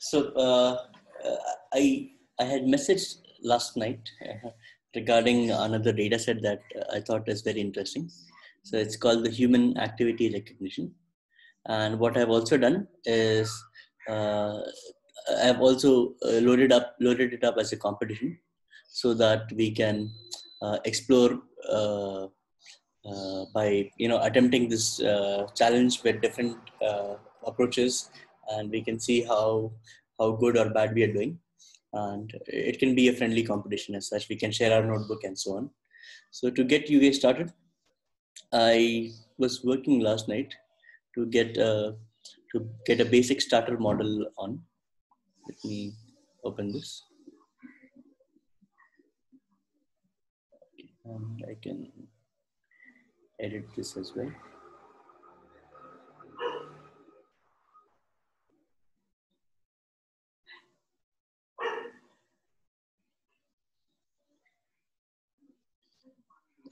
So I had messaged last night regarding another data set that I thought is very interesting. So it's called the human activity recognition. And what I've also done is uh, I've also loaded it up as a competition so that we can explore by attempting this challenge with different approaches, and we can see how good or bad we are doing. And it can be a friendly competition as such. We can share our notebook and so on. So to get you guys started, I was working last night to get a basic starter model on. Let me open this, and I can edit this as well.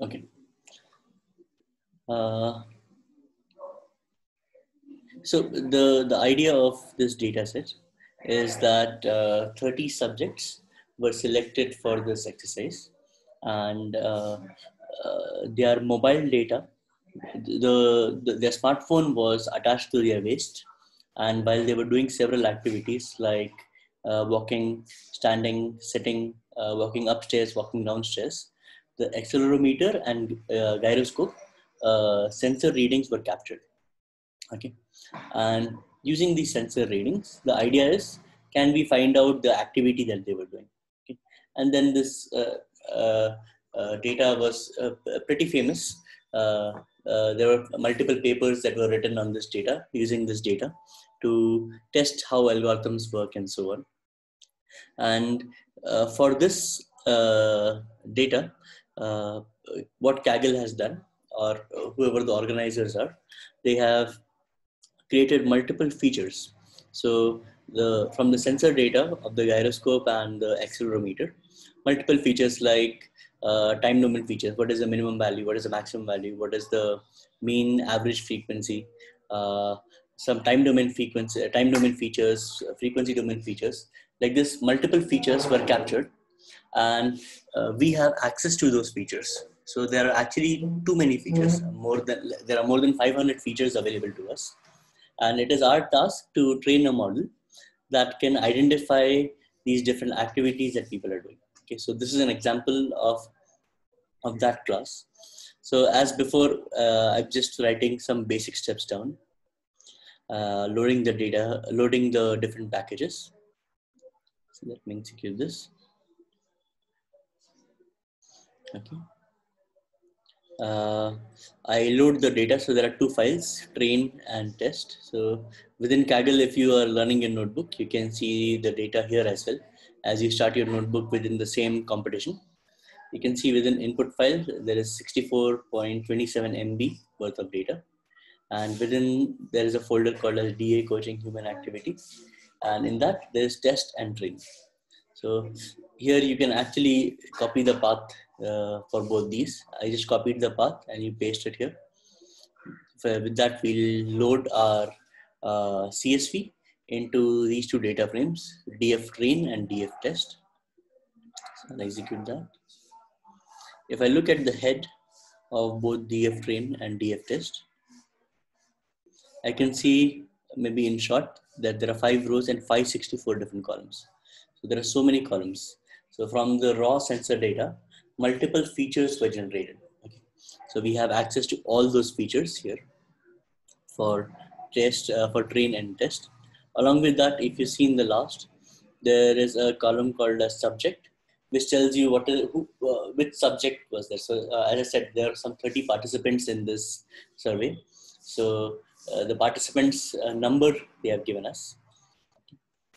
Okay. So the idea of this data set is that 30 subjects were selected for this exercise, and their mobile data, their smartphone was attached to their waist, and while they were doing several activities like walking, standing, sitting, walking upstairs, walking downstairs, the accelerometer and gyroscope sensor readings were captured. Okay, and using these sensor readings, the idea is, can we find out the activity that they were doing? Okay, and then this data was pretty famous. There were multiple papers that were written on this data, using this data to test how algorithms work and so on. And for this data, what Kaggle has done, or whoever the organizers are, they have created multiple features. So from the sensor data of the gyroscope and the accelerometer, multiple features like time domain features. What is the minimum value? What is the maximum value? What is the mean average frequency? Some time domain frequency, time domain features, frequency domain features. Like this, multiple features were captured, and we have access to those features. So there are actually too many features. There are more than 500 features available to us, and it is our task to train a model that can identify these different activities that people are doing. Okay, so this is an example of that class. So as before, I'm just writing some basic steps down, loading the data, loading the different packages. So let me execute this. Okay. I load the data. So there are two files, train and test. So within Kaggle, if you are learning a notebook, you can see the data here as well. As you start your notebook within the same competition, you can see within input file, there is 64.27 MB worth of data. And within, there is a folder called as DA Coaching Human Activity. And in that, there is test and train. So here you can actually copy the path for both these. I just copied the path and you paste it here. So with that, we'll load our CSV into these two data frames, DF train and DF test. So I'll execute that. If I look at the head of both DF train and DF test, I can see, maybe in short, that there are 5 rows and 564 different columns. So there are so many columns. So from the raw sensor data, multiple features were generated. Okay. So we have access to all those features here for test, for train and test. Along with that, if you see in the last, there is a column called a subject, which tells you which subject was there. So as I said, there are some 30 participants in this survey. So the participants number they have given us,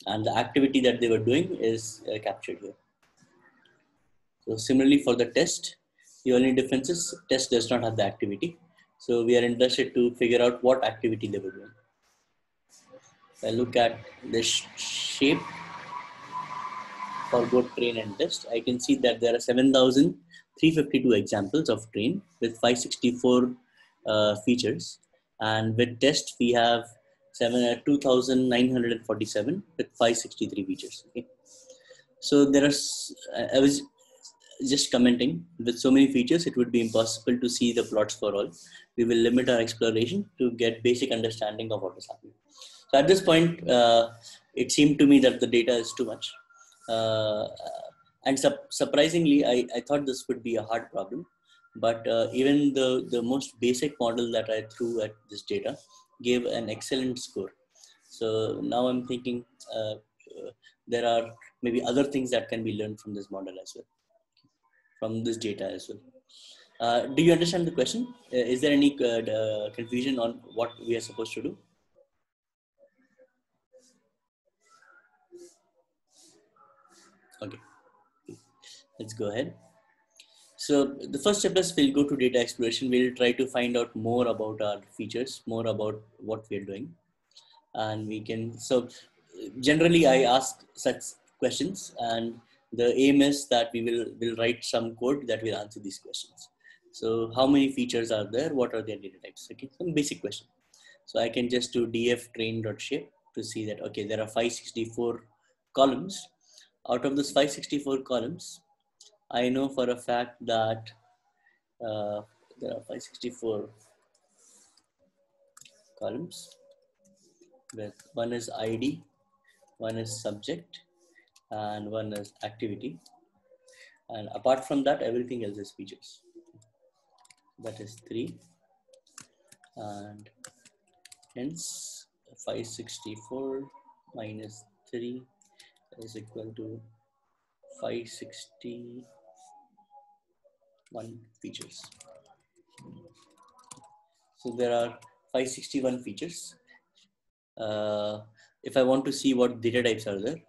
and the activity that they were doing is captured here. So similarly for the test, the only difference is test does not have the activity. So we are interested to figure out what activity they were doing. If I look at the shape for both train and test, I can see that there are 7,352 examples of train with 564 features. And with test, we have 2,947 with 563 features. Okay. So there are, I was just commenting, with so many features, it would be impossible to see the plots for all. We will limit our exploration to get basic understanding of what is happening. So at this point, it seemed to me that the data is too much. And surprisingly, I thought this would be a hard problem. But even the most basic model that I threw at this data gave an excellent score. So now I'm thinking there are maybe other things that can be learned from this model as well, from this data as well. Do you understand the question? Is there any confusion on what we are supposed to do? Okay, let's go ahead. So the first step is we'll go to data exploration. We'll try to find out more about our features, more about what we're doing. And we can, so generally I ask such questions, and the aim is that will write some code that will answer these questions. So how many features are there? What are their data types? Okay, some basic question. So I can just do df train.shape to see that, okay, there are 564 columns. Out of those 564 columns, I know for a fact that there are 564 columns, with one is ID, one is subject, and one is activity. And apart from that, everything else is features. That is 3. And hence 564 minus 3 is equal to 561 features. So there are 561 features. If I want to see what data types are there,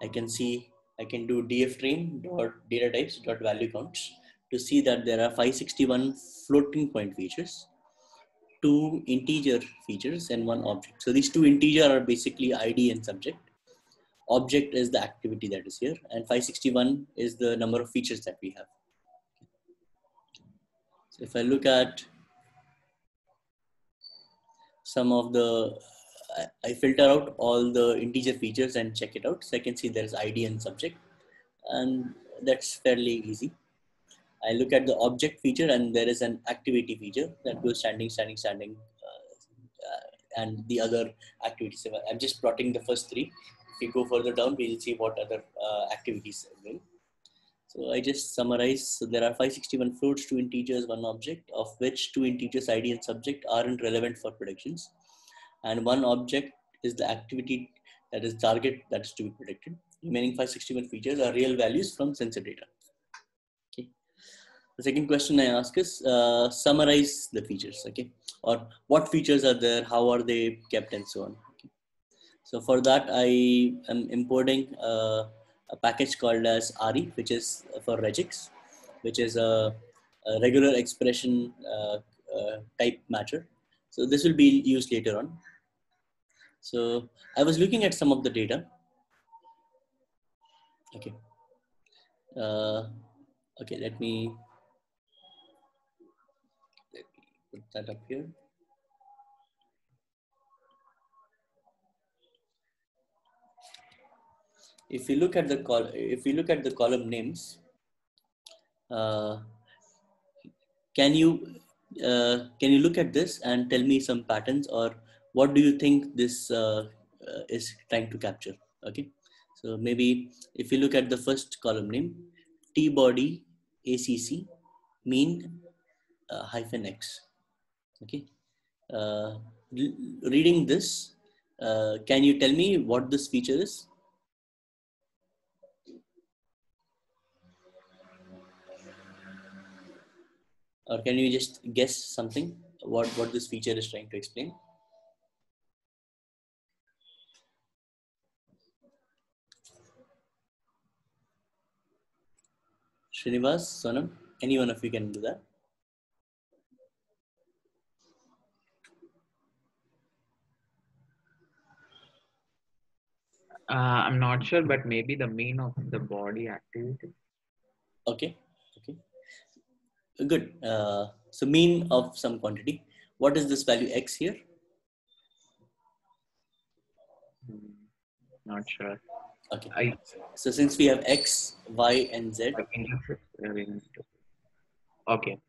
I can do df train dot data types dot value counts to see that there are 561 floating point features, 2 integer features, and 1 object. So these 2 integer are basically ID and subject. Object is the activity that is here, and 561 is the number of features that we have. So if I look at some of the, I filter out all the integer features and check it out. So I can see there's ID and subject, and that's fairly easy. I look at the object feature, and there is an activity feature that goes standing, and the other activities. So I'm just plotting the first 3. If you go further down, we'll see what other activities are doing. So I just summarize. So there are 561 floats, 2 integers, 1 object, of which 2 integers, ID and subject, aren't relevant for predictions. And 1 object is the activity, that is target, that is to be predicted. Remaining 561 features are real values from sensor data. Okay. The second question I ask is summarize the features, okay? Or what features are there, how are they kept, and so on. Okay. So for that, I am importing a package called as RE, which is for regex, which is a regular expression type matcher. So this will be used later on. So I was looking at some of the data. Okay. Okay, let me put that up here. If you look at the column names, can you look at this and tell me some patterns, or what do you think this is trying to capture? Okay, so maybe if you look at the first column name, T-body ACC mean -X. Okay, reading this, can you tell me what this feature is? Or can you just guess something, what this feature is trying to explain? Srinivas, Sonam, any one of you can do that. I'm not sure, but maybe the mean of the body activity. Okay, okay, good. So mean of some quantity. What is this value X here? Not sure. Okay. So since we have X, Y, and Z. Okay.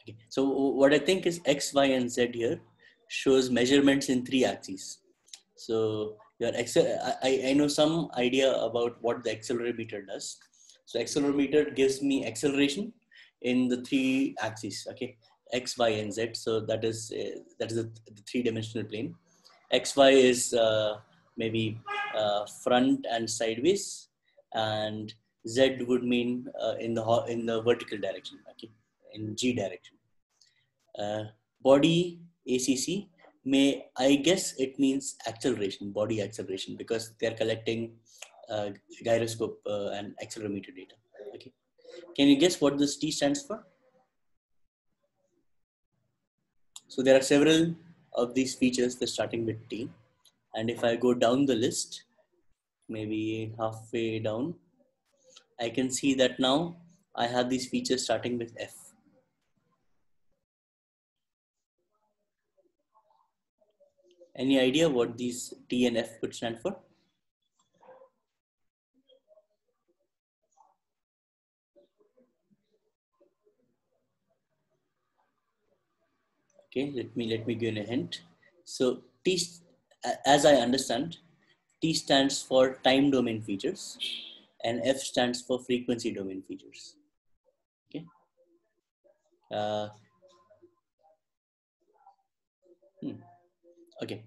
Okay. So what I think is X, Y, and Z here shows measurements in 3 axes. So your I know some idea about what the accelerometer does. So accelerometer gives me acceleration in the 3 axes. Okay, X, Y, and Z. So that is the 3-dimensional plane. X, Y is maybe front and sideways, and Z would mean in the vertical direction. Okay, in G direction. Body ACC I guess it means acceleration, body acceleration, because they're collecting uh, gyroscope and accelerometer data. Okay, can you guess what this T stands for? So there are several of these features that starting with T, and if I go down the list, maybe halfway down, I can see that now I have these features starting with F. Any idea what these T and F could stand for? Okay, let me give you a hint. So T, as I understand, T stands for time domain features, and F stands for frequency domain features. Okay. Uh, okay.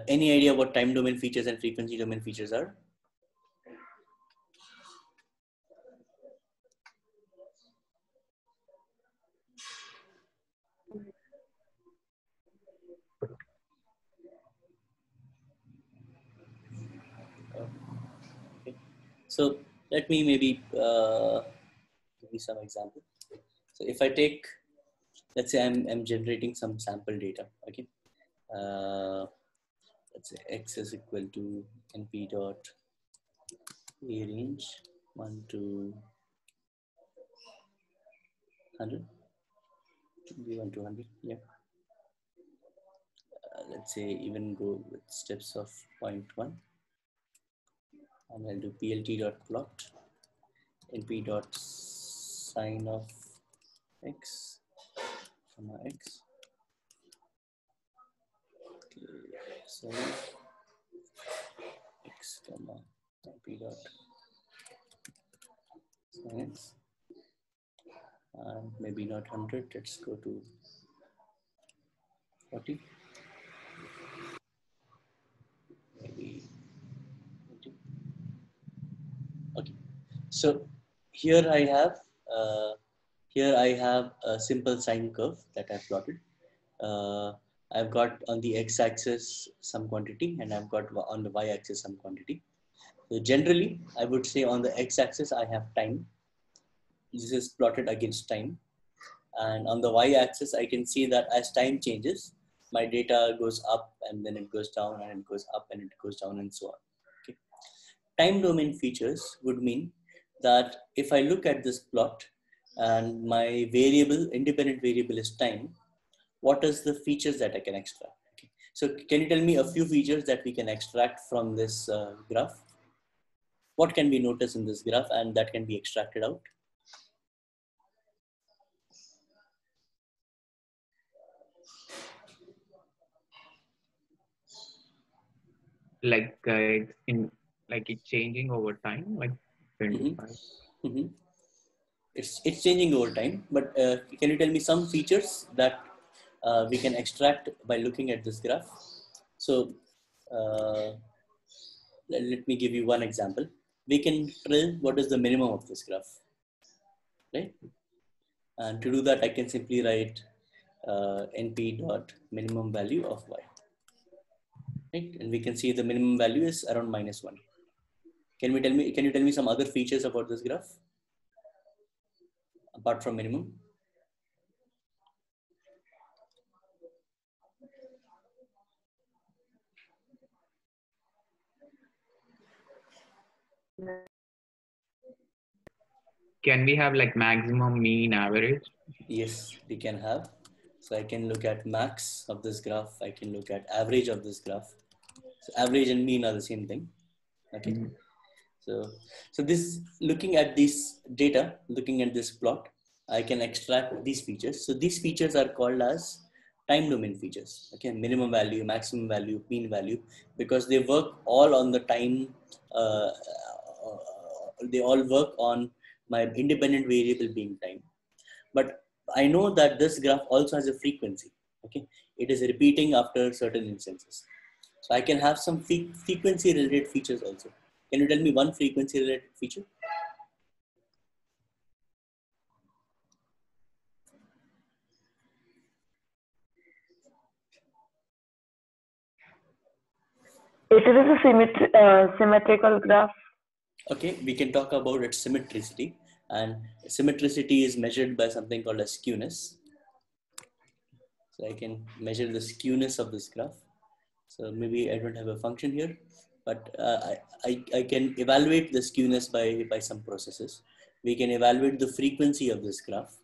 Any idea what time domain features and frequency domain features are? Okay. So let me maybe give you some example. So if I take, let's say I'm generating some sample data. Okay. Let's say X is equal to NP dot A range 1 to 100. 1 to 100. Yeah. Let's say even go with steps of 0.1, and I'll do plt dot plot np dot sine of x comma x. Okay, so x comma np dot sine x, and maybe not 100. Let's go to 40. Maybe 40. Okay. So here I have a simple sine curve that I've plotted. I've got on the x-axis some quantity, and I've got on the y-axis some quantity. So generally, I would say on the x-axis I have time. This is plotted against time, and on the y-axis I can see that as time changes, my data goes up, and then it goes down, and it goes up, and it goes down, and so on. Okay. Time domain features would mean that if I look at this plot and my variable, independent variable is time, what is the features that I can extract? Okay. So can you tell me a few features that we can extract from this graph? What can be noticed in this graph and that can be extracted out? Like it's changing over time, like 25. Mm-hmm. Mm-hmm. It's changing over time, but can you tell me some features that we can extract by looking at this graph? So uh, let me give you one example. We can tell what is the minimum of this graph, right? And to do that, I can simply write np dot minimum value of y, right? And we can see the minimum value is around -1. Can you tell me some other features about this graph apart from minimum? Can we have like maximum, mean, average? Yes, we can have. So I can look at max of this graph. I can look at average of this graph. So average and mean are the same thing. Okay. So this, looking at this data, looking at this plot, I can extract these features. So these features are called as time domain features. Okay, minimum value, maximum value, mean value, because they work all on the time. They all work on my independent variable being time. But I know that this graph also has a frequency. Okay, it is repeating after certain instances. So I can have some frequency related features also. Can you tell me one frequency related feature? It is a symmetrical graph. Okay, we can talk about its symmetricity, and symmetricity is measured by something called as skewness. So I can measure the skewness of this graph. So maybe I don't have a function here, but I can evaluate the skewness by some processes. We can evaluate the frequency of this graph.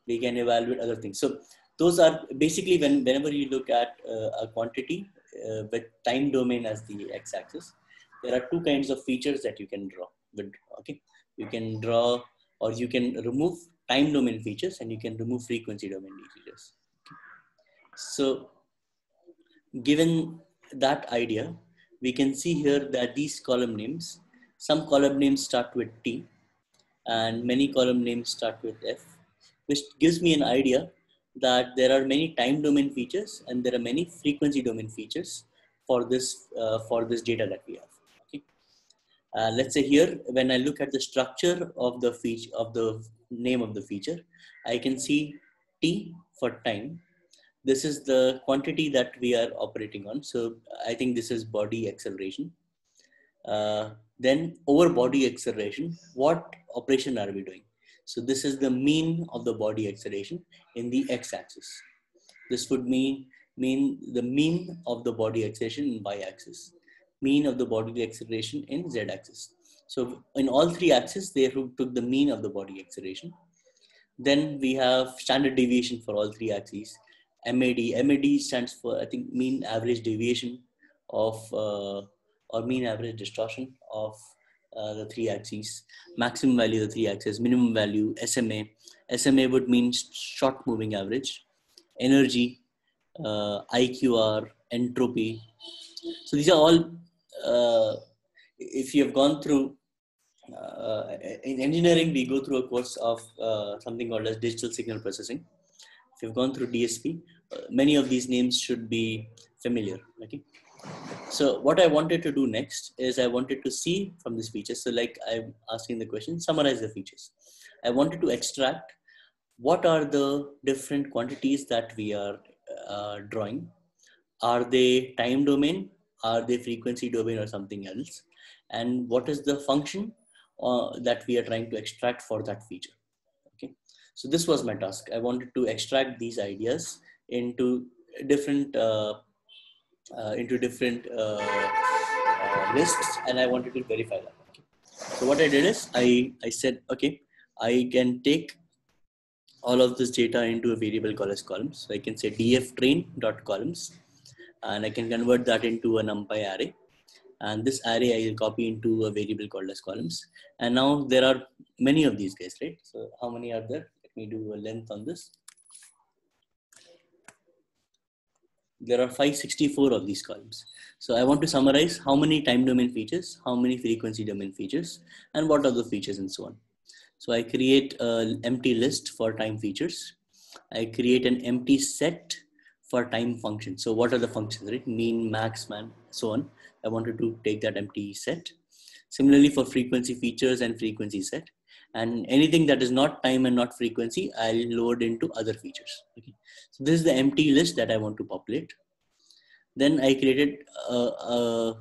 We can evaluate other things. So those are basically whenever you look at a quantity with time domain as the x-axis, there are two kinds of features that you can draw. Okay, you can draw or you can remove time domain features and you can remove frequency domain features. Okay. So given that idea, we can see here that these column names, some column names start with T and many column names start with F, which gives me an idea that there are many time domain features and there are many frequency domain features for this data that we have. Okay. Let's say here, when I look at the structure of the feature of the name of the feature, I can see T for time. This is the quantity that we are operating on. So I think this is body acceleration. Then over body acceleration, what operation are we doing? So this is the mean of the body acceleration in the x-axis. This would mean the mean of the body acceleration in y-axis, mean of the body acceleration in z-axis. So in all three axes, they took the mean of the body acceleration. Then we have standard deviation for all three axes. MAD stands for, I think, mean average deviation of or mean average distortion of the three axes. Maximum value of the three axes, minimum value, SMA. SMA would mean short moving average, energy, IQR, entropy. So these are all, if you have gone through, in engineering, we go through a course of something called as digital signal processing. If you've gone through DSP, many of these names should be familiar. Okay. So what I wanted to do next is I wanted to see from this feature. So like I'm asking the question, summarize the features. I wanted to extract what are the different quantities that we are drawing. Are they time domain? Are they frequency domain or something else? And what is the function that we are trying to extract for that feature? Okay, so this was my task. I wanted to extract these ideas into different lists, and I wanted to verify that. Okay. So what I did is I said, okay, I can take all of this data into a variable called as columns. So I can say dftrain.columns, and I can convert that into a NumPy array. And this array I will copy into a variable called as columns. And now there are many of these guys, right? So how many are there? Let me do a length on this. There are 564 of these columns. So I want to summarize how many time domain features, how many frequency domain features, and what are the features and so on. So I create an empty list for time features. I create an empty set for time function. So what are the functions, right? Mean, max, man, so on. I wanted to take that empty set. Similarly for frequency features and frequency set. And anything that is not time and not frequency, I'll load into other features. Okay. So this is the empty list that I want to populate. Then I created a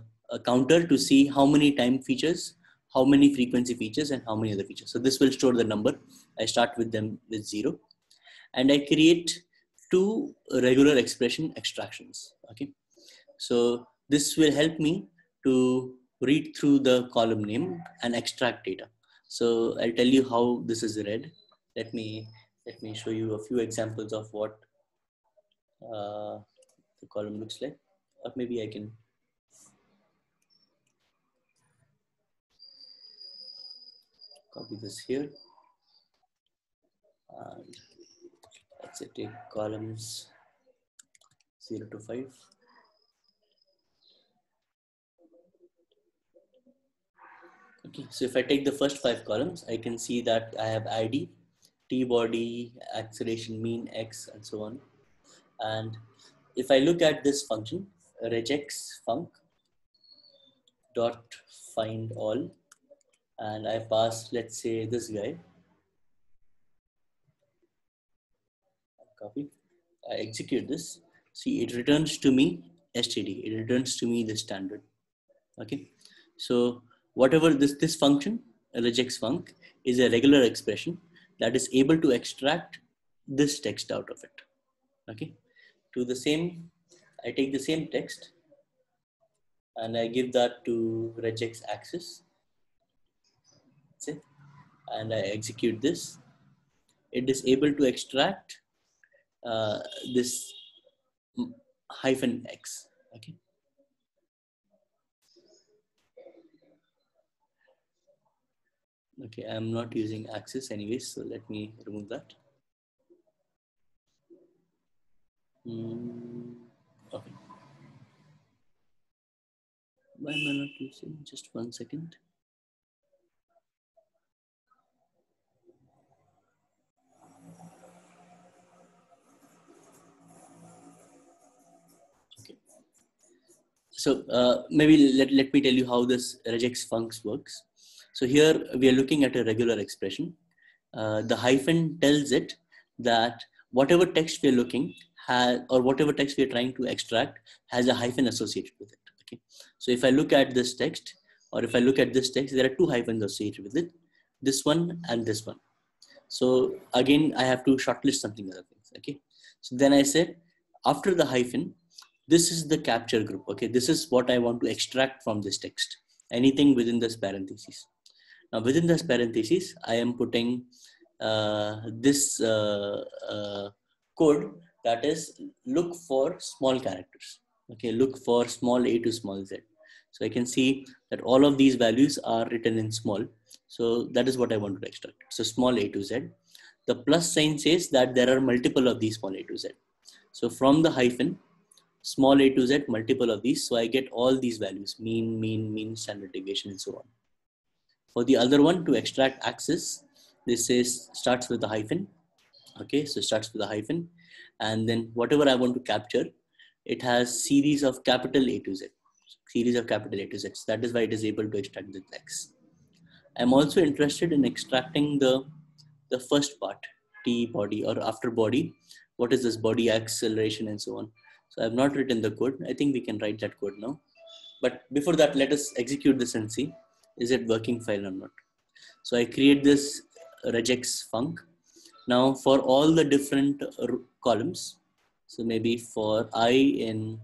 counter to see how many time features, how many frequency features, and how many other features. So this will store the number. I start with them with 0. And I create two regular expression extractions. Okay. So this will help me to read through the column name and extract data. So I'll tell you how this is read. Let me show you a few examples of what column looks like. Or maybe I can copy this here. And let's say take columns 0 to 5. Okay, so if I take the first 5 columns, I can see that I have ID, T body, acceleration, mean, X, and so on. And if I look at this function, regex func dot find all, and I pass, let's say, this guy, copy, I execute this. See, it returns to me std. It returns to me the standard. Okay, so whatever this function, regex func, is a regular expression that is able to extract this text out of it. Okay, to the same, I take the same text and I give that to regex access. That's it. And I execute this. It is able to extract this hyphen X. Okay. Okay, I'm not using access anyways, so let me remove that. Okay. Why am I not using? Just 1 second. Okay. So maybe let me tell you how this regex func works. So here we are looking at a regular expression. The hyphen tells it that whatever text we are looking has, or whatever text we are trying to extract has a hyphen associated with it. Okay. So if I look at this text, or if I look at this text, there are 2 hyphens associated with it, this one and this one. So again, I have to shortlist something other things. Okay. So then I said, after the hyphen, this is the capture group. Okay. This is what I want to extract from this text. Anything within this parentheses. Now within this parentheses, I am putting this code that is look for small characters. Okay, look for small a to small z. So I can see that all of these values are written in small. So that is what I want to extract. So small a to z. The plus sign says that there are multiple of these small a to z. So from the hyphen, small a to z, multiple of these. So I get all these values, mean, standard deviation, and so on. For the other one, to extract axis, this says starts with a hyphen. Okay, so starts with a hyphen, and then whatever I want to capture, it has series of capital A to Z, series of capital A to Z. So that is why it is able to extract the X. I'm also interested in extracting the first part, T body or after body. What is this body, acceleration, and so on. So I've not written the code. I think we can write that code now. But before that, let us execute this and see, is it working fine or not? So I create this regex func. Now for all the different columns, so maybe for I in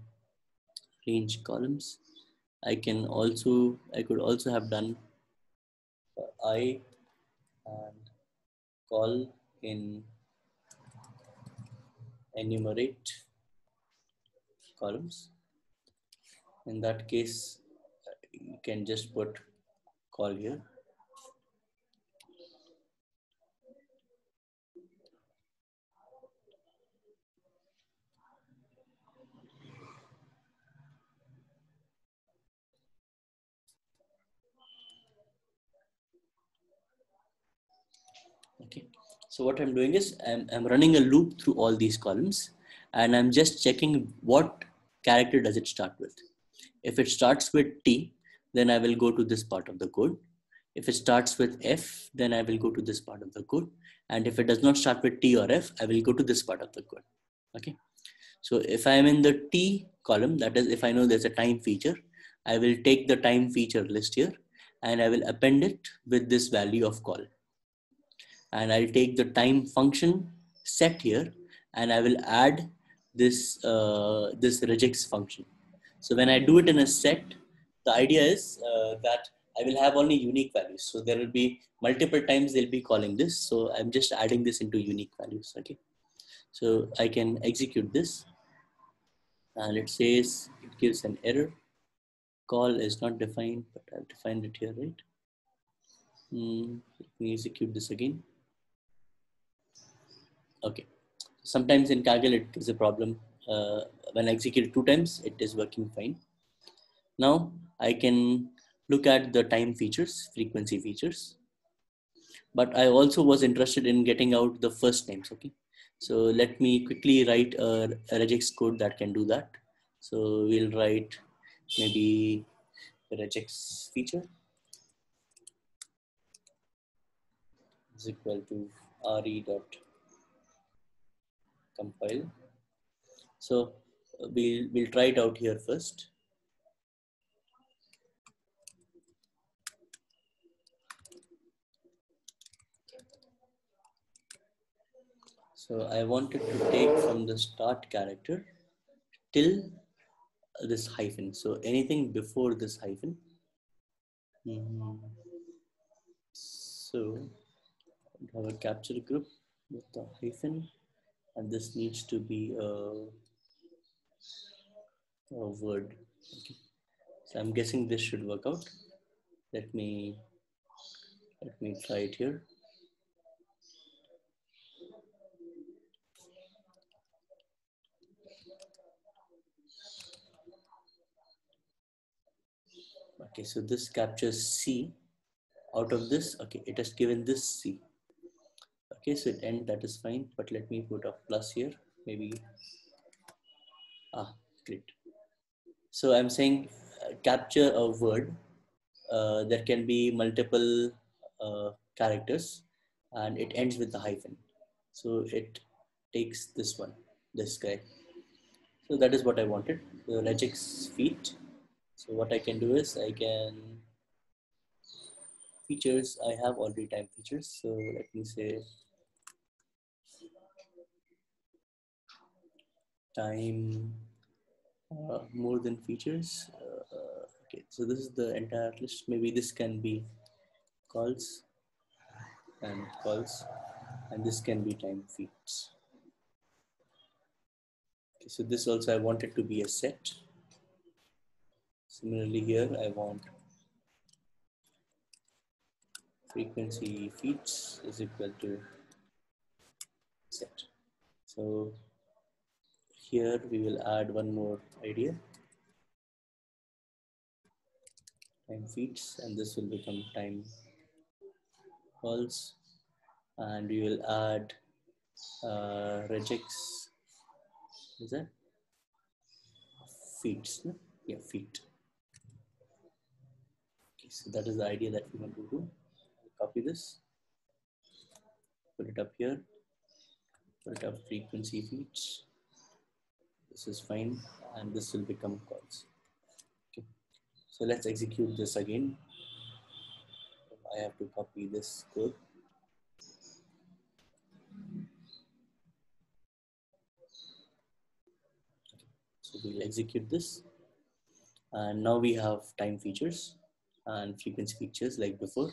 range columns, I could also have done for I and call in enumerate columns. In that case, you can just put call here. Okay, so what I'm doing is I'm running a loop through all these columns, and I'm just checking what character does it start with. If it starts with T, then I will go to this part of the code. If it starts with F, then I will go to this part of the code. And if it does not start with T or F, I will go to this part of the code. Okay. So if I am in the T column, that is, if I know there's a time feature, I will take the time feature list here and I will append it with this value of call. And I'll take the time function set here and I will add this, this regex function. So when I do it in a set, the idea is that I will have only unique values. So there will be multiple times they'll be calling this. So I'm just adding this into unique values. Okay. So I can execute this. and it says it gives an error. Call is not defined, but I've defined it here, right? Let me execute this again. Okay. Sometimes in Kaggle it gives a problem. When I execute it 2 times, it is working fine. Now I can look at the time features, frequency features, but I also was interested in getting out the first names. Okay. So let me quickly write a regex code that can do that. So we'll write maybe regex feature is equal to re dot compile. So we'll try it out here first. So I wanted to take from the start character till this hyphen. So anything before this hyphen. So I have a capture group with the hyphen, and this needs to be a word. Okay. So I'm guessing this should work out. Let me try it here. Okay, so this captures C. Out of this, okay, it has given this C. Okay, so it end, that is fine, but let me put a plus here, maybe. Great. So I'm saying capture a word. There can be multiple characters, and it ends with the hyphen. So it takes this one, this guy. So that is what I wanted, the regex feat. So what I can do is I can features, I have already time features. So let me say time more than features. Okay, so this is the entire list. Maybe this can be calls, and this can be time feeds. Okay, so this also I want it to be a set. Similarly here I want frequency feeds is equal to set. So here we will add one more idea, time feeds, and this will become time calls, and we will add regex, is that feeds, no? Yeah, feed. Okay, so that is the idea that we want to do. Copy this, put it up here, put it up frequency feeds. This is fine, and this will become calls. Okay, so let's execute this again. I have to copy this code. Okay, so we'll execute this, and now we have time features and frequency features like before.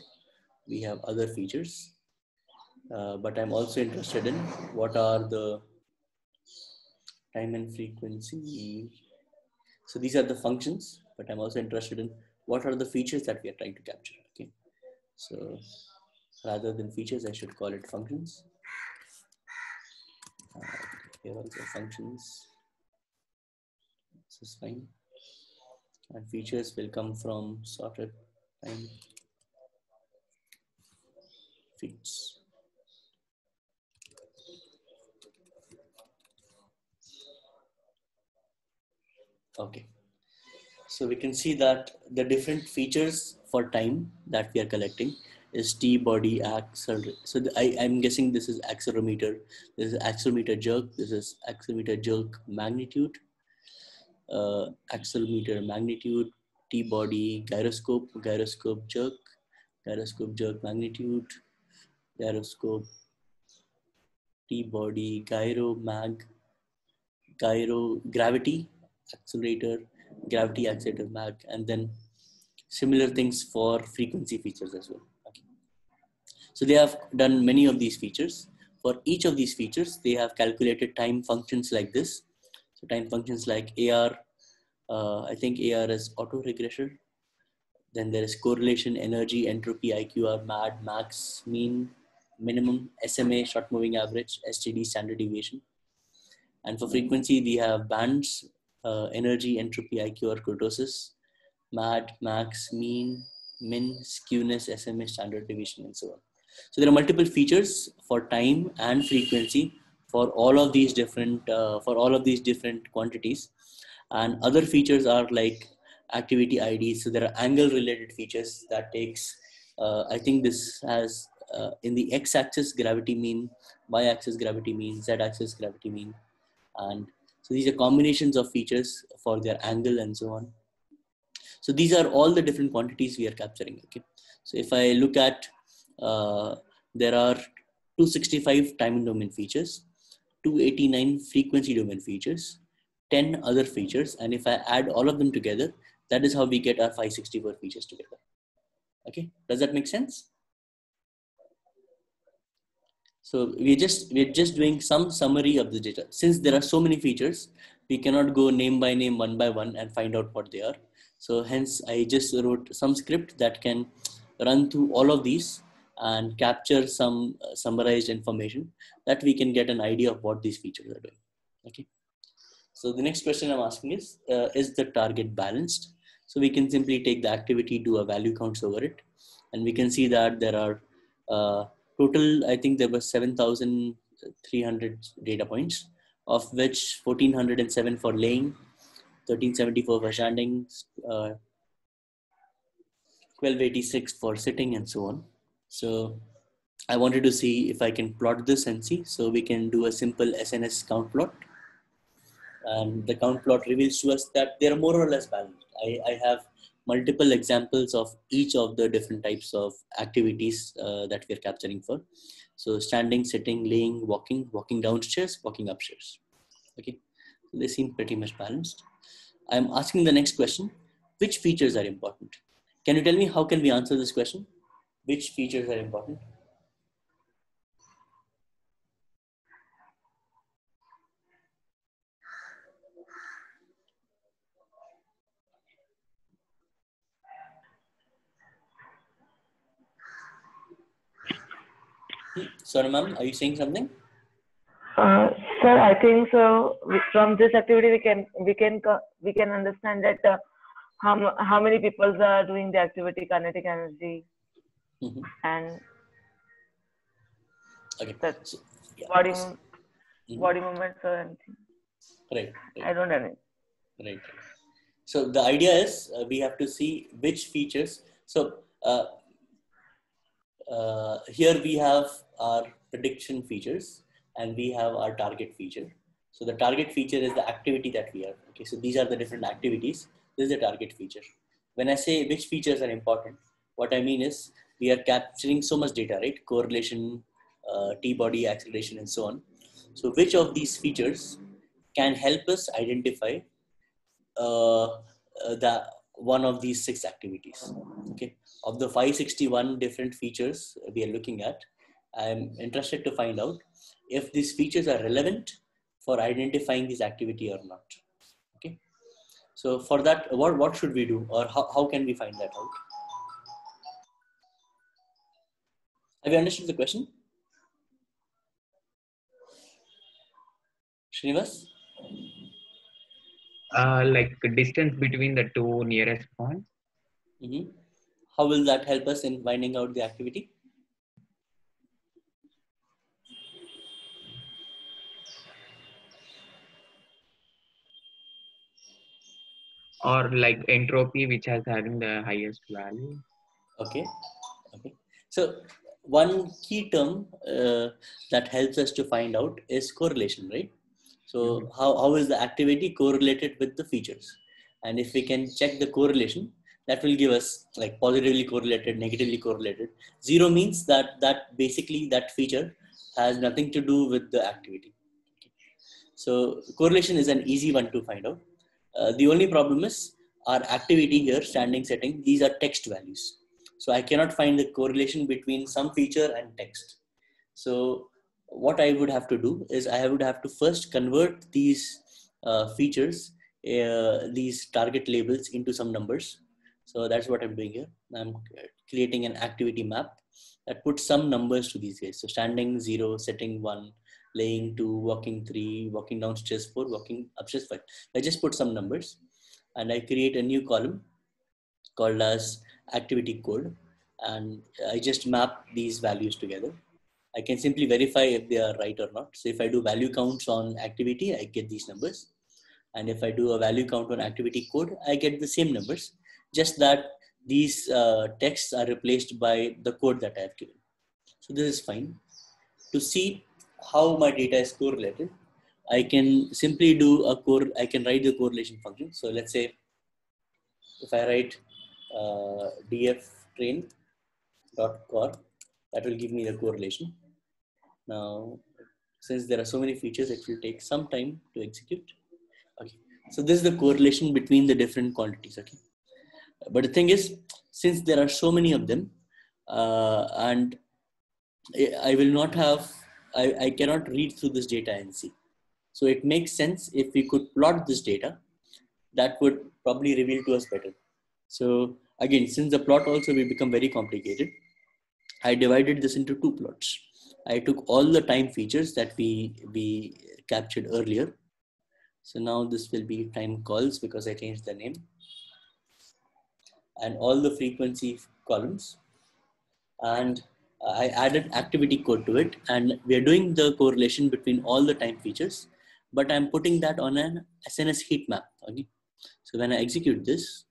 We have other features, but I'm also interested in what are the time and frequency. So these are the functions, but I'm also interested in what are the features that we are trying to capture. Okay, so rather than features, I should call it functions. Here also functions. This is fine. And features will come from sorted time feeds. Okay, so we can see that the different features for time that we are collecting is T, body, accelerometer. So I'm guessing this is accelerometer. This is accelerometer jerk. This is accelerometer jerk magnitude. Accelerometer magnitude, T body, gyroscope, gyroscope jerk magnitude, gyroscope, T body, gyro mag, gyro gravity accelerator, gravity accelerator mag, and then similar things for frequency features as well. Okay. So they have done many of these features. For each of these features, they have calculated time functions like this. So time functions like AR, I think AR is autoregressor. Then there is correlation, energy, entropy, IQR, MAD, max, mean, minimum, SMA, short moving average, STD, standard deviation. And for frequency, we have bands, energy, entropy, IQR, kurtosis, MAD, max, mean, min, skewness, SMA, standard deviation, and so on. So there are multiple features for time and frequency for all of these different quantities, and other features are like activity IDs. So there are angle related features that takes. I think this has in the x-axis gravity mean, y-axis gravity mean, z-axis gravity mean, and so these are combinations of features for their angle and so on. So these are all the different quantities we are capturing. Okay, so if I look at there are 265 time domain features, 289 frequency domain features, 10 other features, and if I add all of them together, that is how we get our 564 features together. Okay, does that make sense? So we're just doing some summary of the data. Since there are so many features, we cannot go name by name, one by one, and find out what they are. So hence I just wrote some script that can run through all of these and capture some summarized information that we can get an idea of what these features are doing. Okay. So the next question I'm asking is the target balanced? So we can simply take the activity, do a value counts over it, and we can see that there are total, I think there were 7,300 data points, of which 1,407 for laying, 1,374 for standing, 1,286 for sitting, and so on. So I wanted to see if I can plot this and see. So we can do a simple SNS count plot. And the count plot reveals to us that they're more or less balanced. I have multiple examples of each of the different types of activities that we're capturing for. So standing, sitting, laying, walking downstairs, walking upstairs. Okay, so they seem pretty much balanced. I'm asking the next question: which features are important? Can you tell me how can we answer this question? Which features are important? Sorry, ma'am, are you saying something? Sir, I think so. From this activity, we can understand that how many people are doing the activity, kinetic energy, and Okay. that So, yeah. body movements or anything. Right. I don't know. Right. So the idea is we have to see which features. So here we have our prediction features and we have our target feature. So the target feature is the activity that we have. Okay, so these are the different activities. This is the target feature. When I say which features are important, what I mean is we are capturing so much data, right? Correlation, T-body, acceleration, and so on. So which of these features can help us identify the one of these 6 activities? Okay, of the 561 different features we are looking at, I'm interested to find out if these features are relevant for identifying this activity or not. Okay, so for that, what should we do, or how can we find that out? Have you understood the question, Srinivas? Like distance between the two nearest points. How will that help us in finding out the activity? Or like entropy, which has having the highest value. Okay. So one key term that helps us to find out is correlation, right? So how is the activity correlated with the features? And if we can check the correlation, that will give us like positively correlated, negatively correlated. 0 means that basically that feature has nothing to do with the activity. So correlation is an easy one to find out. The only problem is our activity here, standing, sitting, these are text values. So I cannot find the correlation between some feature and text. So what I would have to do is I would have to first convert these features, these target labels into some numbers. So that's what I'm doing here. I'm creating an activity map that puts some numbers to these guys. So standing 0, sitting 1, laying 2, walking 3, walking downstairs 4, walking upstairs 5. I just put some numbers and I create a new column called as activity code, and I just map these values together. I can simply verify if they are right or not. So if I do value counts on activity, I get these numbers. And if I do a value count on activity code, I get the same numbers, just that these texts are replaced by the code that I have given. So this is fine. To see how my data is correlated, I can simply do I can write the correlation function. So let's say if I write df train.cor, that will give me the correlation. Now, since there are so many features, it will take some time to execute. Okay, so this is the correlation between the different quantities. Okay, but the thing is, since there are so many of them, and I will not have, I cannot read through this data and see. So it makes sense if we could plot this data, that would probably reveal to us better. So again, since the plot also will become very complicated, I divided this into 2 plots. I took all the time features that we captured earlier. So now this will be time calls because I changed the name, and all the frequency columns, and I added activity code to it, and we are doing the correlation between all the time features, but I'm putting that on an SNS heat map. Okay, so when I execute this,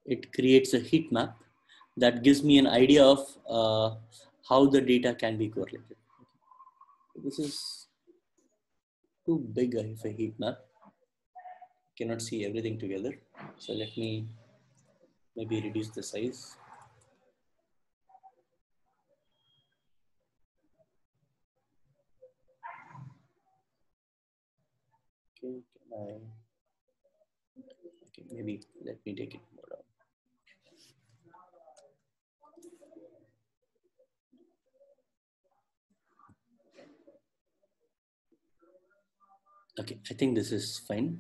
it creates a heat map that gives me an idea of how the data can be correlated. This is too big of a heat map. Cannot see everything together. So let me maybe reduce the size. Okay, okay, maybe let me take it more down. Okay, I think this is fine.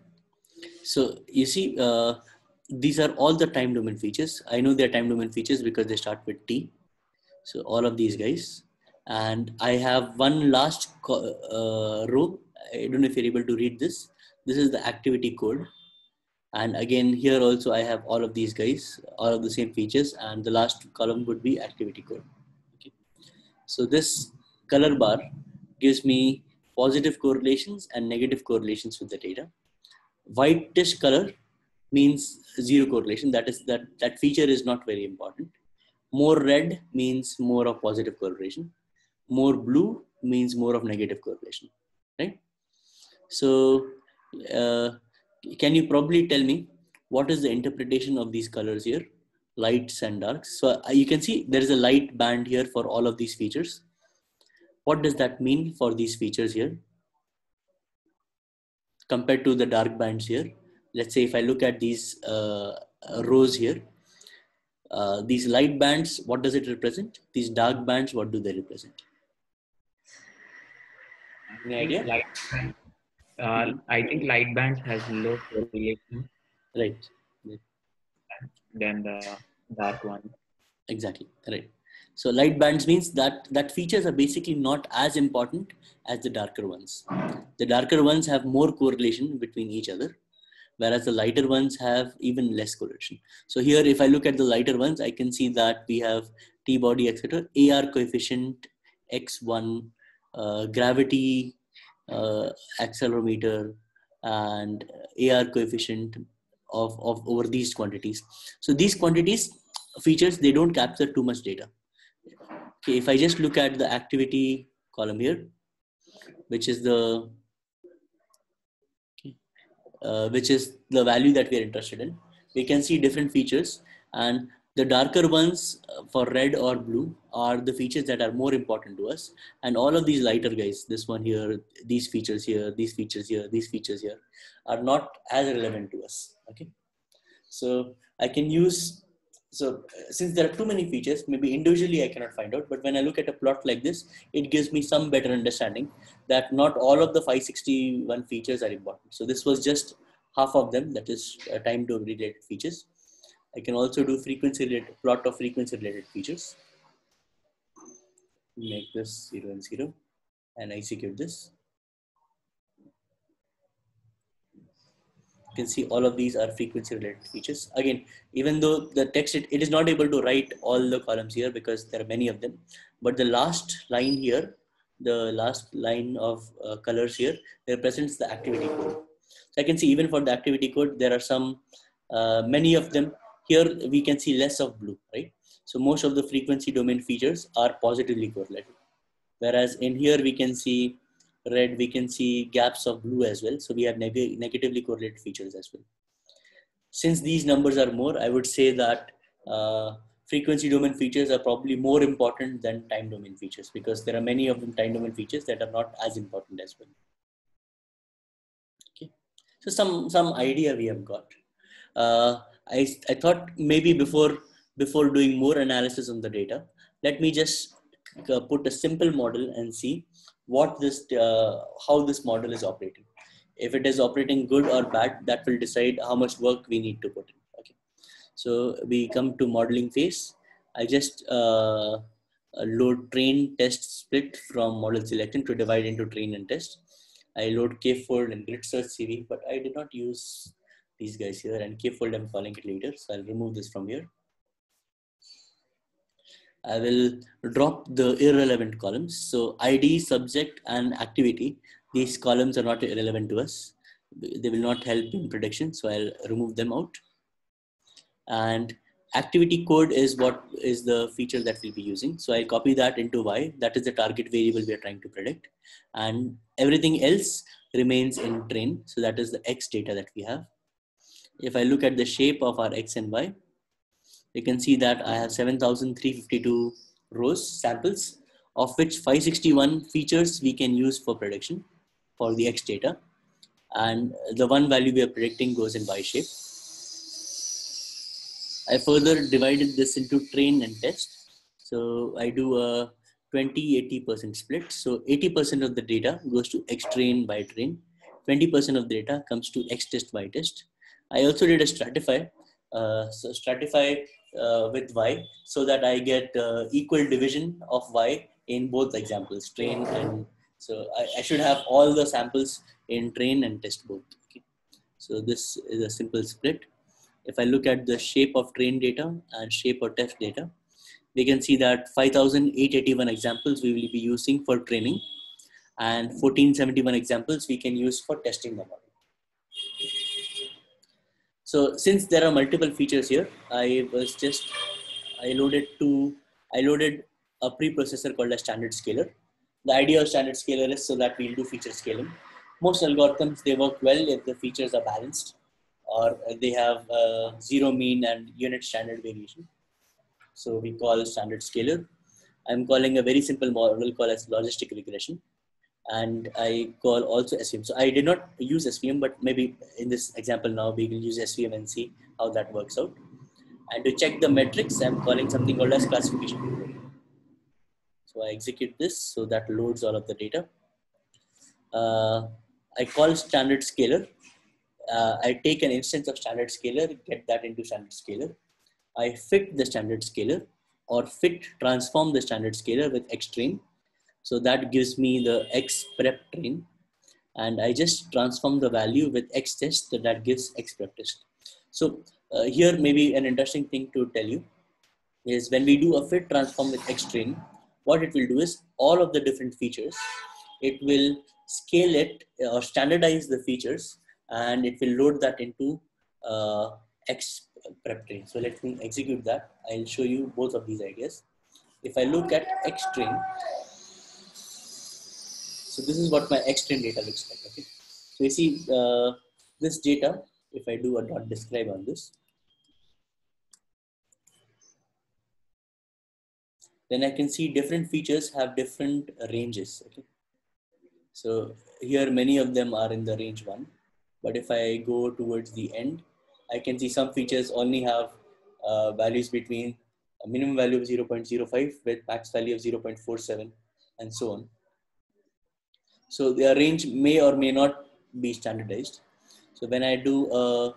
So you see, these are all the time domain features. I know they're time domain features because they start with T. So all of these guys. And I have one last row. I don't know if you're able to read this. This is the activity code. And again, here also I have all of these guys, all of the same features. And the last column would be activity code. Okay. So this color bar gives me positive correlations and negative correlations with the data. Whitish color means 0 correlation. That is that feature is not very important. More red means more of positive correlation. More blue means more of negative correlation, right? So can you probably tell me what is the interpretation of these colors here, lights and darks? So you can see there is a light band here for all of these features. What does that mean for these features here compared to the dark bands here? Let's say if I look at these rows here, these light bands, what does it represent? These dark bands, what do they represent? Any idea? I think light bands has low correlation. Right. Than the dark one. Exactly. Right. So light bands means that features are basically not as important as the darker ones. The darker ones have more correlation between each other, whereas the lighter ones have even less correlation. So here, if I look at the lighter ones, I can see that we have T-body, etc., AR coefficient, X1, gravity, accelerometer, and AR coefficient of over these quantities. So these quantities, features, they don't capture too much data. Okay, if I just look at the activity column here, which is the value that we are interested in, we can see different features, and the darker ones for red or blue are the features that are more important to us, and all of these lighter guys, this one here, these features here, these features here, these features here, are not as relevant to us. Okay, so I can use since there are too many features, maybe individually I cannot find out, but when I look at a plot like this, it gives me some better understanding that not all of the 561 features are important. So this was just half of them, that is time domain related features. I can also do frequency related, plot of frequency related features. Make this 0 and 0 and execute this. You can see all of these are frequency related features. Again, even though the text, it is not able to write all the columns here because there are many of them, but the last line here, the last line of colors here represents the activity code. So I can see even for the activity code, there are some, many of them here, we can see less of blue, right? So most of the frequency domain features are positively correlated. Whereas in here, we can see red, we can see gaps of blue as well. So we have negatively correlated features as well. Since these numbers are more, I would say that frequency domain features are probably more important than time domain features, because there are many of them time domain features that are not as important as well. Okay, so some idea we have got. I thought maybe before doing more analysis on the data, let me just put a simple model and see what this how this model is operating. If it is operating good or bad, that will decide how much work we need to put in. Okay, so we come to modeling phase. I just load train, test, split from model selection to divide into train and test. I load K-fold and grid search CV, but I did not use these guys here, and K-fold I'm calling it later. So I'll remove this from here. I will drop the irrelevant columns. So ID, subject, and activity, these columns are not irrelevant to us. They will not help in prediction. So I'll remove them out. And activity code is what is the feature that we'll be using. So I'll copy that into Y. That is the target variable we are trying to predict. And everything else remains in train. So that is the X data that we have. If I look at the shape of our X and Y, you can see that I have 7,352 rows samples, of which 561 features we can use for prediction for the X data. And the one value we are predicting goes in Y shape. I further divided this into train and test. So I do a 20-80% split. So 80% of the data goes to X train, Y train. 20% of the data comes to X test, Y test. I also did a stratify. So stratify with Y, so that I get equal division of Y in both examples, train and, so I should have all the samples in train and test both. Okay. So this is a simple split. If I look at the shape of train data and shape of test data, we can see that 5,881 examples we will be using for training, and 1,471 examples we can use for testing the model. So since there are multiple features here, I loaded a preprocessor called a standard scaler. The idea of standard scaler is so that we'll do feature scaling. Most algorithms, they work well if the features are balanced, or they have zero mean and unit standard variation. So we call standard scaler. I'm calling a very simple model called as logistic regression. And I call also SVM. So I did not use SVM, but maybe in this example now we will use SVM and see how that works out. And to check the metrics, I'm calling something called as classification. So I execute this, so that loads all of the data. I call standard scaler. I take an instance of standard scaler, get that into standard scaler. I fit the standard scaler, or transform the standard scaler with X train. So that gives me the X prep train, and I just transform the value with X test, that gives X prep test. So here maybe an interesting thing to tell you is when we do a fit transform with X train, what it will do is all of the different features, it will scale it or standardize the features, and it will load that into X prep train. So let me execute that. I'll show you both of these ideas. If I look at X train, so this is what my X train data looks like. Okay, so you see this data. If I do a dot describe on this, then I can see different features have different ranges. Okay, so here many of them are in the range 1, but if I go towards the end, I can see some features only have values between a minimum value of 0.05 with max value of 0.47 and so on. So their range may or may not be standardized. So when I do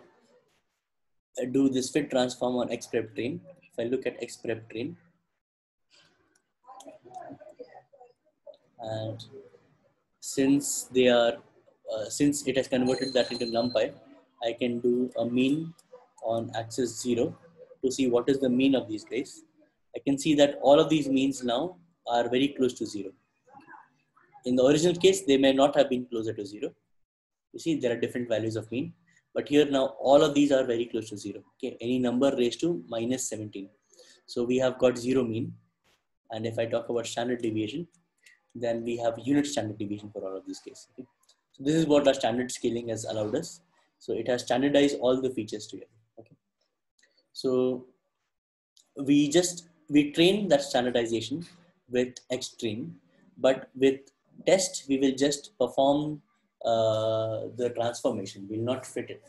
this fit transform on xprep train, if I look at xprep train, and since they are since it has converted that into NumPy, I can do a mean on axis 0 to see what is the mean of these guys. I can see that all of these means now are very close to 0. In the original case, they may not have been closer to 0. You see, there are different values of mean, but here now all of these are very close to 0. Okay, any number raised to minus 17. So we have got 0 mean. And if I talk about standard deviation, then we have unit standard deviation for all of these cases. Okay? So this is what our standard scaling has allowed us. So it has standardized all the features together. Okay. So we train that standardization with xtrain, but with test we will just perform the transformation. We will not fit it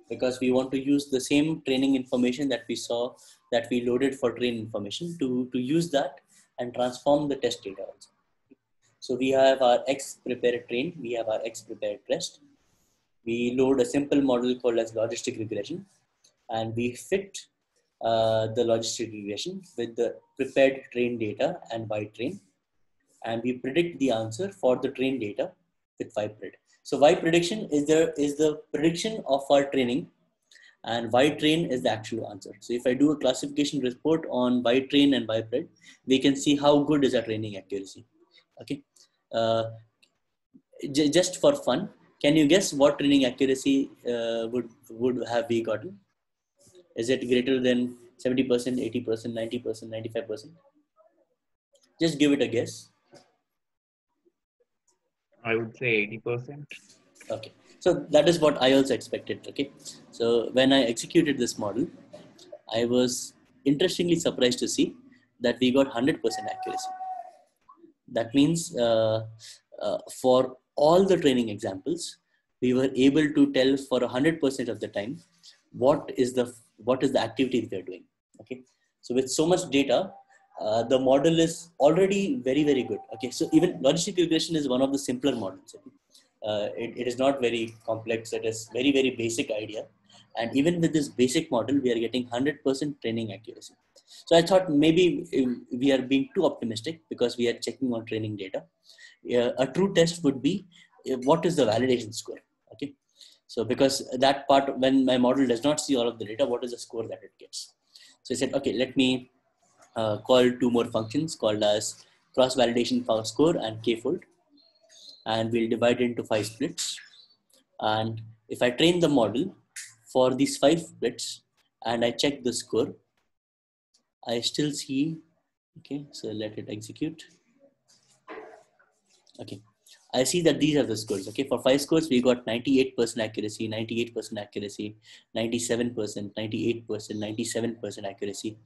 because we want to use the same training information that we saw that we loaded for train information to use that and transform the test data also. So we have our X prepared train, we have our X prepared test. We load a simple model called as logistic regression, and we fit the logistic regression with the prepared train data and Y train, and we predict the answer for the train data with YPRED. So Y prediction is the prediction of our training, and Y train is the actual answer. So if I do a classification report on Y train and YPRED, we can see how good is our training accuracy. Okay, just for fun, can you guess what training accuracy would have we gotten? Is it greater than 70%, 80%, 90%, 95%? Just give it a guess. I would say 80%. Okay, so that is what I also expected. Okay, so when I executed this model, I was interestingly surprised to see that we got 100% accuracy. That means for all the training examples, we were able to tell for 100% of the time what is the activity we are doing. Okay, so with so much data, the model is already very, very good. Okay, so even logistic regression is one of the simpler models. It is not very complex. It is very, very basic idea. And even with this basic model, we are getting 100% training accuracy. So I thought maybe we are being too optimistic because we are checking on training data. A true test would be what is the validation score? Okay, so because that part, when my model does not see all of the data, what is the score that it gets? So I said, okay, let me call two more functions called as cross validation power score and k-fold, and we'll divide it into 5 splits. And if I train the model for these 5 splits and I check the score, I still see, okay, so let it execute. Okay, I see that these are the scores. Okay, for 5 scores, we got 98% accuracy, 98% accuracy, 97%, 98%, 97% accuracy.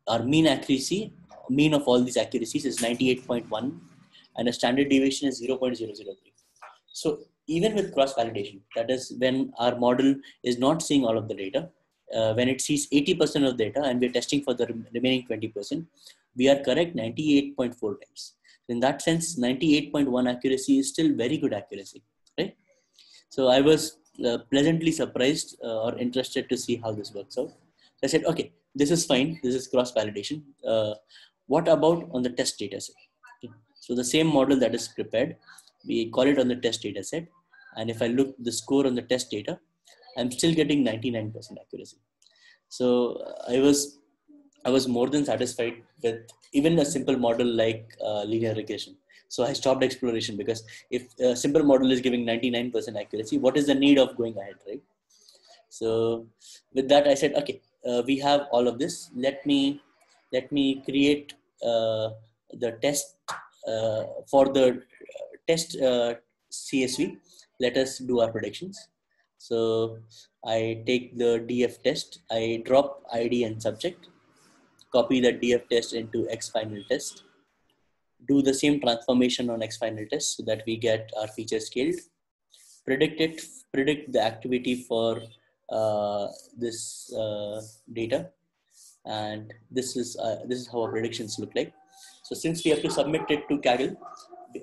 Our mean accuracy, mean of all these accuracies is 98.1, and a standard deviation is 0.003. So even with cross validation, that is when our model is not seeing all of the data, when it sees 80% of data and we're testing for the remaining 20%, we are correct 98.4 times. In that sense, 98.1 accuracy is still very good accuracy, right? So I was pleasantly surprised or interested to see how this works out. So I said, okay, this is fine. This is cross validation. What about on the test data set? Okay. So the same model that is prepared, we call it on the test data set. And if I look the score on the test data, I'm still getting 99% accuracy. So I was more than satisfied with even a simple model like linear regression. So I stopped exploration because if a simple model is giving 99% accuracy, what is the need of going ahead, right? So with that, I said, okay, we have all of this. Let me create the test for the test CSV. Let us do our predictions. So I take the DF test, I drop ID and subject, copy the DF test into X final test, do the same transformation on X final test so that we get our feature scaled, predict the activity for this data, and this is how our predictions look like. So since we have to submit it to Kaggle,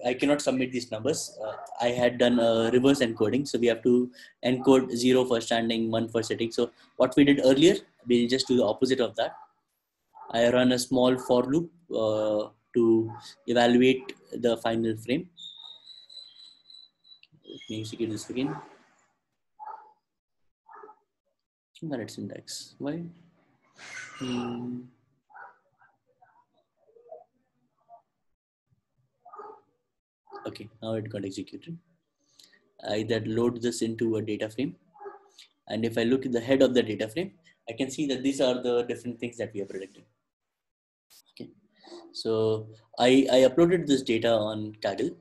I cannot submit these numbers. I had done a reverse encoding, so we have to encode 0 for standing, 1 for sitting. So what we did earlier, we'll just do the opposite of that. I run a small for loop to evaluate the final frame. Let me execute this again. Invalid syntax. Why? Okay, now it got executed. I then load this into a data frame. And if I look at the head of the data frame, I can see that these are the different things that we are predicting. Okay, so I uploaded this data on Kaggle,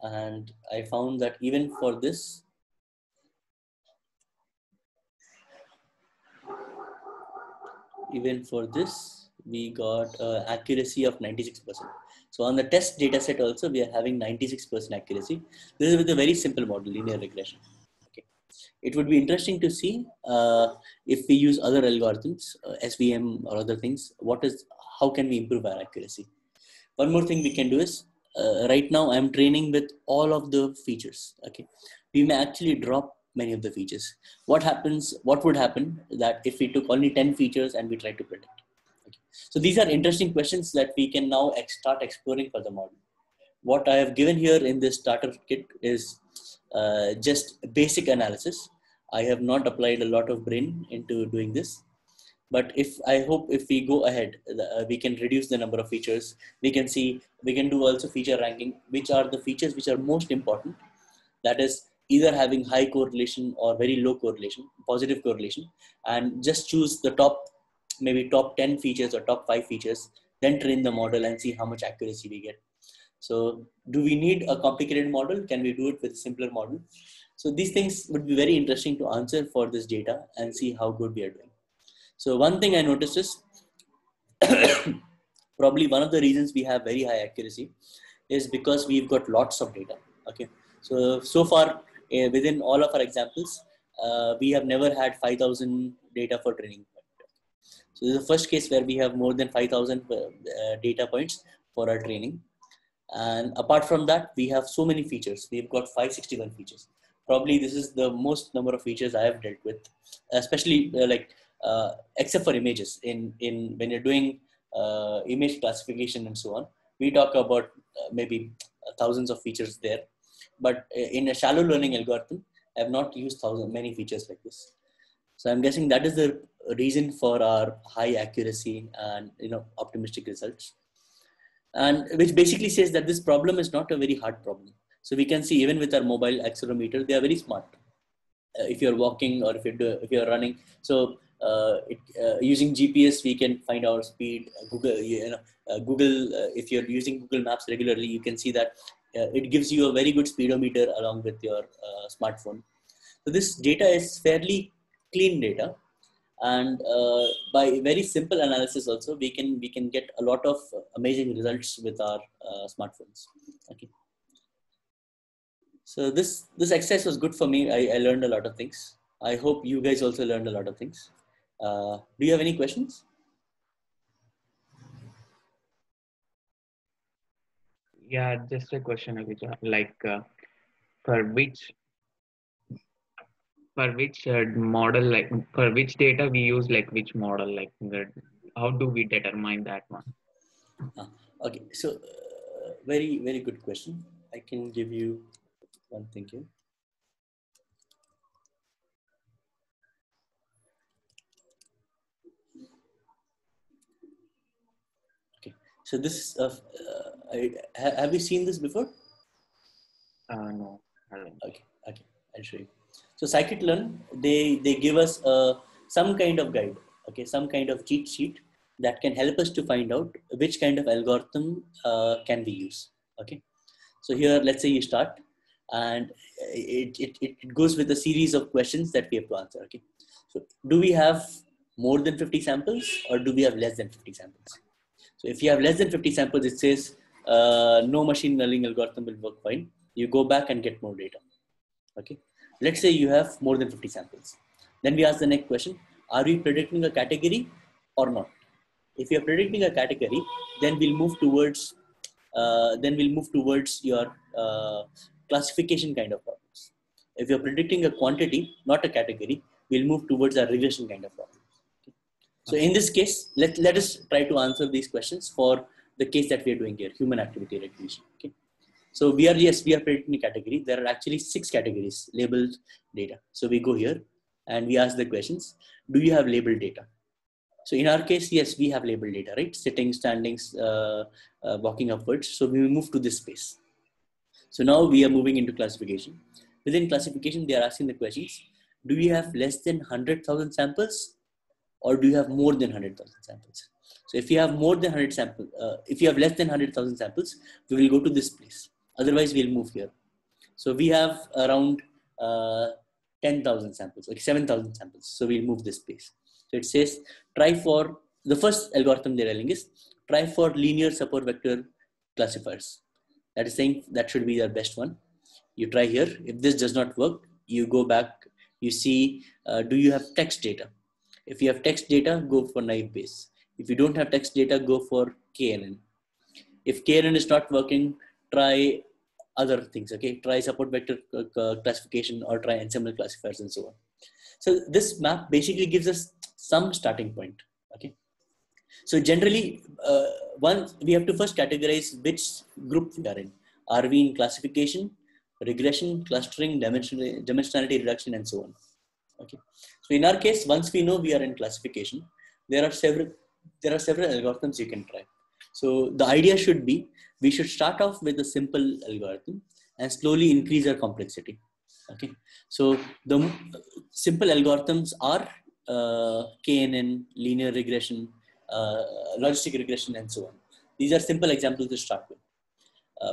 and I found that even for this, we got accuracy of 96%. So on the test data set also, we are having 96% accuracy. This is with a very simple model, linear regression. Okay. It would be interesting to see if we use other algorithms, SVM or other things, how can we improve our accuracy? One more thing we can do is, right now I'm training with all of the features. Okay. We may actually drop many of the features. What would happen that if we took only 10 features and we try to predict? Okay. So these are interesting questions that we can now start exploring for the model. What I have given here in this starter kit is just basic analysis. I have not applied a lot of brain into doing this. But I hope if we go ahead, we can reduce the number of features. We can do also feature ranking, which are the features which are most important. That is either having high correlation or very low correlation, positive correlation, and just choose the maybe top 10 features or top 5 features, then train the model and see how much accuracy we get. So do we need a complicated model? Can we do it with a simpler model? So these things would be very interesting to answer for this data and see how good we are doing. So one thing I noticed is probably one of the reasons we have very high accuracy is because we've got lots of data. Okay, so far within all of our examples, we have never had 5,000 data for training. So this is the first case where we have more than 5,000 data points for our training. And apart from that, we have so many features. We've got 561 features. Probably this is the most number of features I have dealt with, especially except for images. In when you're doing image classification and so on, we talk about maybe thousands of features there. But in a shallow learning algorithm, I have not used many features like this. So I'm guessing that is the reason for our high accuracy and optimistic results. And which basically says that this problem is not a very hard problem. So we can see even with our mobile accelerometer, they are very smart. If you're walking or if you're running, so using GPS, we can find our speed. Google, if you're using Google Maps regularly, you can see that it gives you a very good speedometer along with your smartphone. So this data is fairly clean data. And by very simple analysis also, we can get a lot of amazing results with our smartphones. Okay. So this exercise was good for me. I learned a lot of things. I hope you guys also learned a lot of things. Do you have any questions? Yeah, just a question, Abhijit. Like for which model, like for which data we use, like which model, like how do we determine that one? Okay, so very, very good question. I can give you one thing here. Okay, so this have you seen this before? No. Okay, I'll show you. So scikit-learn, they give us some kind of guide, okay, some kind of cheat sheet that can help us to find out which kind of algorithm can we use. Okay, so here let's say you start, and it goes with a series of questions that we have to answer. Okay, so do we have more than 50 samples or do we have less than 50 samples? So if you have less than 50 samples, it says no machine learning algorithm will work fine. You go back and get more data. Okay, let's say you have more than 50 samples. Then we ask the next question: are we predicting a category or not. If you're predicting a category, then we'll move towards your classification kind of problems. If you're predicting a quantity, not a category, we'll move towards a regression kind of problem. Okay. So in this case, let us try to answer these questions for the case that we are doing here, human activity recognition. Okay. So we are predicting a category. There are actually 6 categories labeled data. So we go here and we ask the questions. Do you have labeled data? So in our case, yes, we have labeled data, right? Sitting, standing, walking upwards. So we will move to this space. So now we are moving into classification. Within classification, they are asking the questions. Do you have less than 100,000 samples, or do you have more than 100,000 samples? So if you have more than 100 samples, if you have less than 100,000 samples, we will go to this place. Otherwise, we'll move here. So we have around 10,000 samples, like 7,000 samples. So we'll move this place. So it says, try for, the first algorithm they're telling is, try for linear support vector classifiers. That is saying that should be the best one. You try here. If this does not work, you go back, you see, do you have text data? If you have text data, go for naive Bayes. If you don't have text data, go for KNN. If KNN is not working, try other things, okay? Try support vector classification or try ensemble classifiers and so on. So this map basically gives us some starting point, okay? So generally, once we have to first categorize which group we are in. Are we in classification, regression, clustering, dimensionality reduction, and so on, okay? So in our case, once we know we are in classification, there are several algorithms you can try. So the idea should be, we should start off with a simple algorithm and slowly increase our complexity. Okay. So the simple algorithms are KNN, linear regression, logistic regression, and so on. These are simple examples to start with.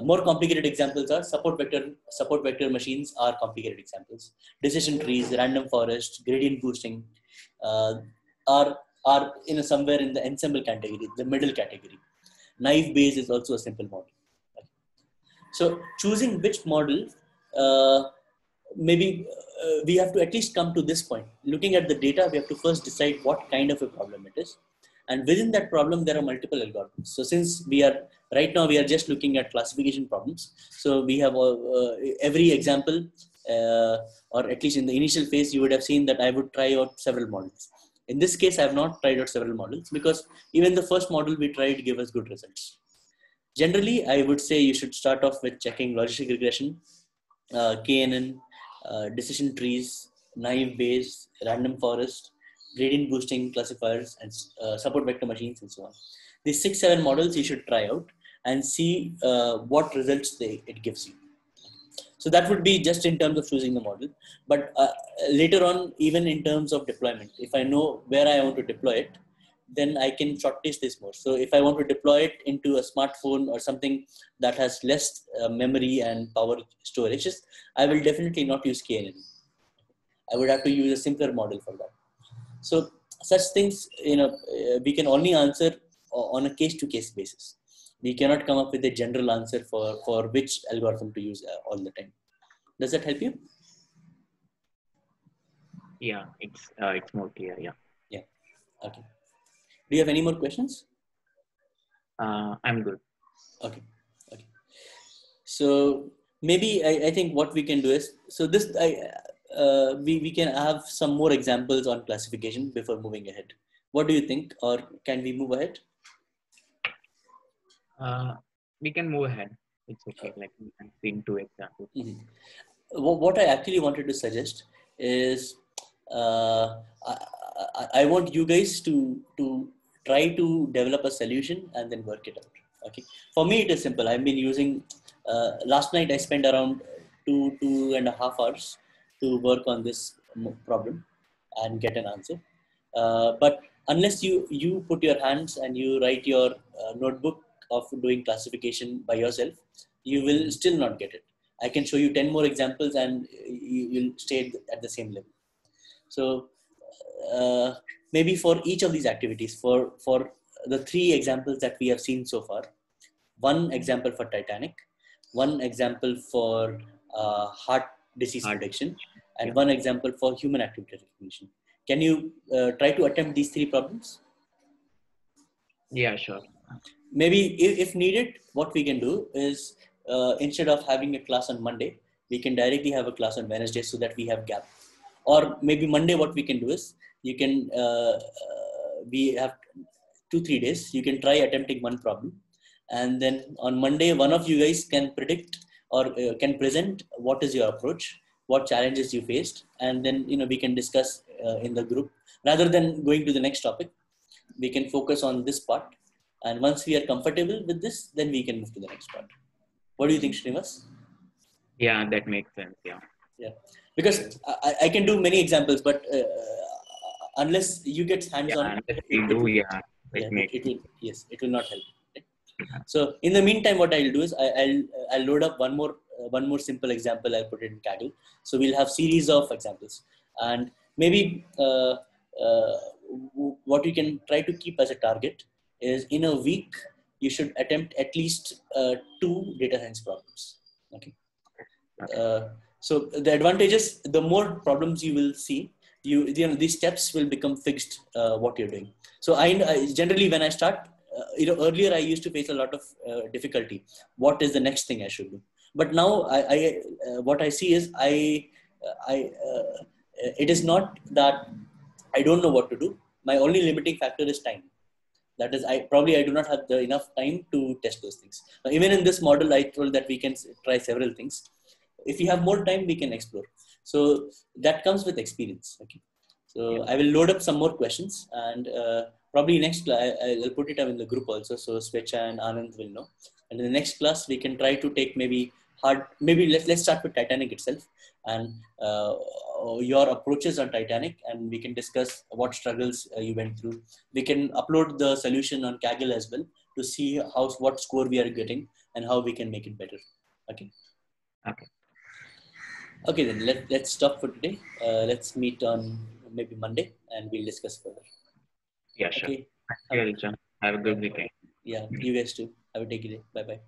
More complicated examples are support vector machines are complicated examples. Decision trees, random forest, gradient boosting are somewhere in the ensemble category, the middle category. Naive Bayes is also a simple model. So choosing which model, we have to at least come to this point. Looking at the data, we have to first decide what kind of a problem it is. And within that problem, there are multiple algorithms. So since right now we are just looking at classification problems. So we have every example, or at least in the initial phase, you would have seen that I would try out several models. In this case, I have not tried out several models because even the first model we tried gave us good results. Generally, I would say you should start off with checking logistic regression, KNN, decision trees, naive Bayes, random forest, gradient boosting classifiers, and support vector machines, and so on. These 6-7 models you should try out and see what results it gives you. So that would be just in terms of choosing the model. But later on, even in terms of deployment, if I know where I want to deploy it, then I can shortlist this more. So if I want to deploy it into a smartphone or something that has less memory and power storages, I will definitely not use KNN. I would have to use a simpler model for that. So such things, we can only answer on a case-to-case basis. We cannot come up with a general answer for which algorithm to use all the time. Does that help you? Yeah, it's more clear. Yeah. Yeah. Okay. Do you have any more questions? I'm good. Okay. Okay. So maybe I think what we can do is, so this we can have some more examples on classification before moving ahead. What do you think, or can we move ahead? We can move ahead. It's okay. Like we can see 2 examples. Mm-hmm. What I actually wanted to suggest is I want you guys to try to develop a solution and then work it out. Okay. For me, it is simple. I've been using, last night I spent around 2.5 hours to work on this problem and get an answer. But unless you put your hands and you write your notebook of doing classification by yourself, you will still not get it. I can show you 10 more examples and you'll stay at the same level. So maybe for each of these activities, for the 3 examples that we have seen so far, 1 example for Titanic, 1 example for heart disease prediction, and 1 example for human activity recognition. Can you try to attempt these 3 problems? Yeah, sure. Maybe if needed, what we can do is instead of having a class on Monday, we can directly have a class on Wednesday so that we have gap. Or maybe Monday, what we can do is you can we have 2-3 days. You can try attempting one problem, and then on Monday, one of you guys can predict or can present what is your approach, what challenges you faced, and then we can discuss in the group rather than going to the next topic. We can focus on this part, and once we are comfortable with this, then we can move to the next part. What do you think, Srinivas? Yeah, that makes sense. Yeah. Yeah, because I can do many examples, but unless you get hands Yeah, on, and if we do, yeah, yeah, it makes it will, yes, it will not help. Right? sense. So in the meantime, what I'll do is I'll load up one more simple example. I'll put it in Kaggle. So we'll have series of examples, and maybe what you can try to keep as a target is in a week you should attempt at least 2 data science problems. Okay. Okay. So the advantages, the more problems you will see, these steps will become fixed. What you're doing. So I generally when I start, earlier I used to face a lot of difficulty. What is the next thing I should do? But now what I see is it is not that I don't know what to do. My only limiting factor is time. That is, I do not have the enough time to test those things. Now, even in this model, I told that we can try several things. If we have more time, we can explore. So that comes with experience. Okay. So I will load up some more questions, and probably next class I'll put it up in the group also, so Svecha and Anand will know. And in the next class, we can try to take maybe let's start with Titanic itself, and your approaches on Titanic, and we can discuss what struggles you went through. We can upload the solution on Kaggle as well to see what score we are getting and how we can make it better. Okay. Okay. Okay, then let's stop for today. Let's meet on maybe Monday, and we'll discuss further. Yeah, sure. Okay. Thank you, Richard. Have a good weekend. Yeah, you guys too. Have a take it. Bye bye.